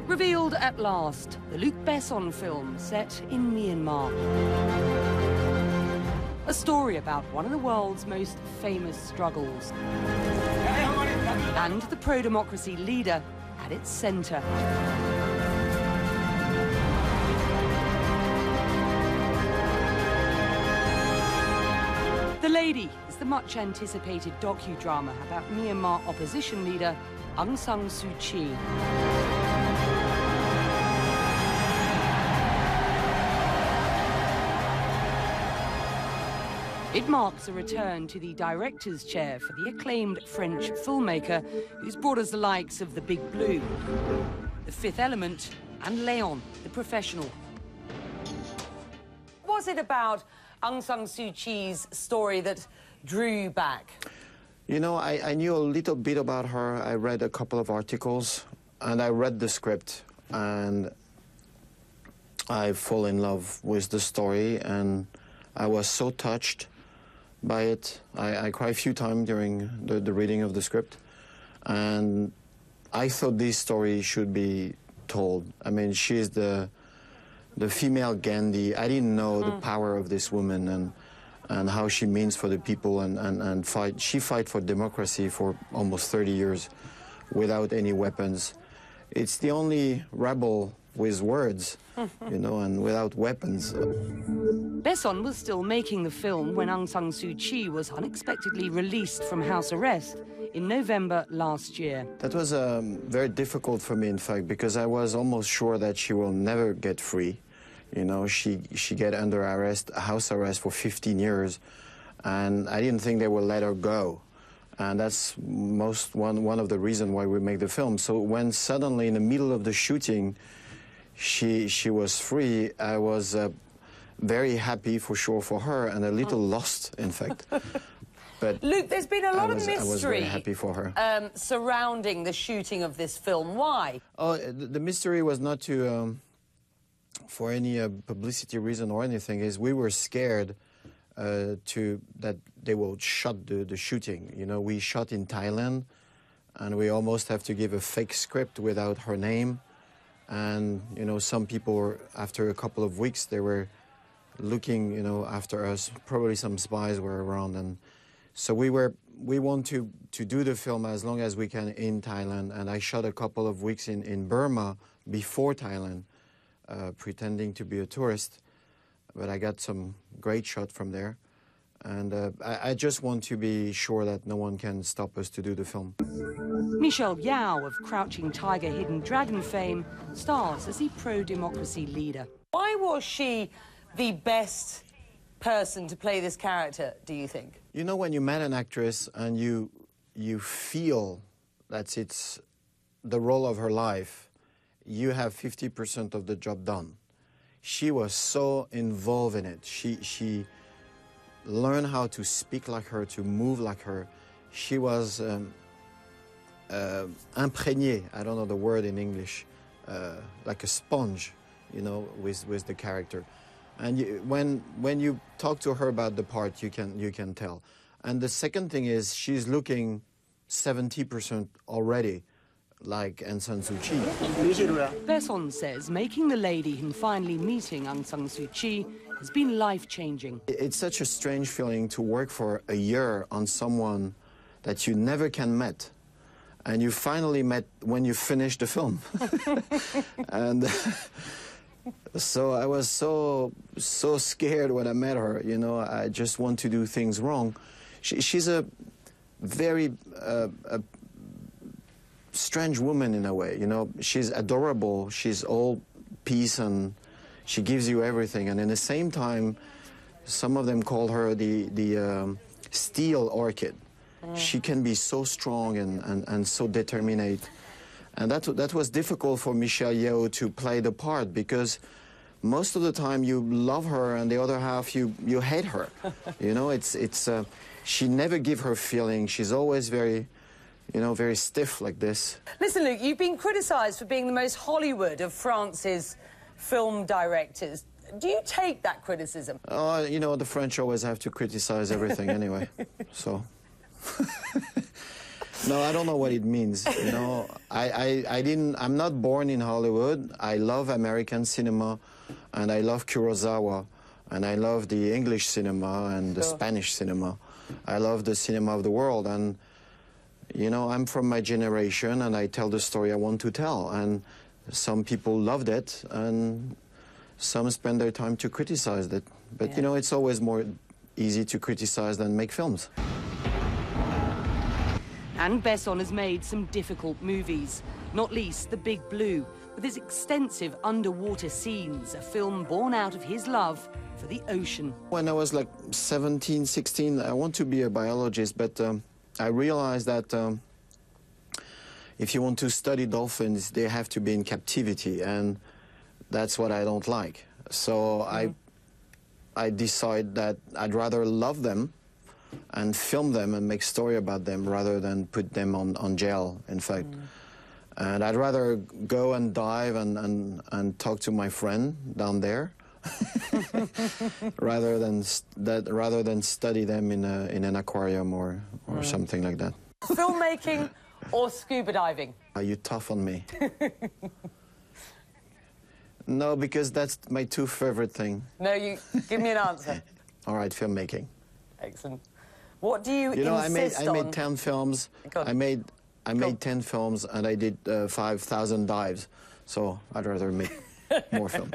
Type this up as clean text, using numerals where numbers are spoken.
Revealed at last, the Luc Besson film set in Myanmar. A story about one of the world's most famous struggles. And the pro-democracy leader at its centre. The Lady is the much-anticipated docudrama about Myanmar opposition leader Aung San Suu Kyi. It marks a return to the director's chair for the acclaimed French filmmaker who's brought us the likes of The Big Blue, The Fifth Element, and Léon, the Professional. What was it about Aung San Suu Kyi's story that drew you back? You know, I knew a little bit about her. I read a couple of articles, and I read the script, and I fall in love with the story, and I was so touched by it. I cried a few times during the reading of the script, and I thought this story should be told. I mean, she's the female Gandhi. I didn't know the power of this woman and how she means for the people and fight. She fight for democracy for almost 30 years without any weapons. It's the only rebel with words, you know, and without weapons. Besson was still making the film when Aung San Suu Kyi was unexpectedly released from house arrest in November last year. That was very difficult for me, in fact, because I was almost sure that she will never get free. You know, she get under arrest, house arrest for 15 years, and I didn't think they would let her go. And that's one of the reasons why we make the film. So when suddenly in the middle of the shooting, she was free, I was very happy for sure for her, and a little lost, in fact. But Luke, there's been a lot of mystery. I was very happy for her. Surrounding the shooting of this film. Why? Oh, the mystery was not to, for any publicity reason or anything, is we were scared that they will shut the shooting. You know, we shot in Thailand, and we almost have to give a fake script without her name. And, you know, some people, after a couple of weeks, they were looking, you know, after us. Probably some spies were around. And so we want to do the film as long as we can in Thailand. And I shot a couple of weeks in Burma before Thailand, pretending to be a tourist. But I got some great shot from there. And I just want to be sure that no one can stop us to do the film. Michelle Yao of Crouching Tiger, Hidden Dragon fame stars as the pro-democracy leader. Why was she the best person to play this character, do you think? You know, when you met an actress and you feel that it's the role of her life, you have 50% of the job done. She was so involved in it. She learned how to speak like her, to move like her. She was imprégnée, I don't know the word in English, like a sponge, you know, with the character. And when you talk to her about the part, you can tell. And the second thing is she's looking 70% already like Aung San Suu Kyi. Besson says making The Lady and finally meeting Aung San Suu Kyi has been life-changing. It's such a strange feeling to work for a year on someone that you never can meet, and you finally met when you finish the film. And so I was so scared when I met her. You know, I just want to do things wrong. She's a very strange woman in a way. You know, she's adorable. She's all peace and she gives you everything. And in the same time, some of them call her the steel orchid. She can be so strong and so determined. And that was difficult for Michelle Yeoh to play the part, because most of the time you love her and the other half you hate her. You know, she never give her feeling. She's always very, you know, very stiff like this. Listen, Luke, you've been criticised for being the most Hollywood of France's film directors. Do you take that criticism? You know, the French always have to criticize everything anyway, so... No, I don't know what it means. You know, I'm not born in Hollywood. I love American cinema, and I love Kurosawa, and I love the English cinema and the Spanish cinema. I love the cinema of the world, and you know, I'm from my generation, and I tell the story I want to tell, and some people loved it, and some spend their time to criticize it. But you know, it's always more easy to criticize than make films. And Besson has made some difficult movies, not least The Big Blue, with its extensive underwater scenes, a film born out of his love for the ocean. When I was like 17, 16, I want to be a biologist, but I realized that if you want to study dolphins, they have to be in captivity, and that's what I don't like. So I decide that I'd rather love them and film them and make story about them rather than put them on jail, in fact. And I'd rather go and dive and talk to my friend down there rather than study them in an aquarium or something like that. Filmmaking or scuba diving? Are you tough on me? No, because that's my two favorite thing. No, you give me an answer. All right, filmmaking. Excellent. What do you know, insist I made 10 films. I made 10 films, and I did 5,000 dives. So I'd rather make more films.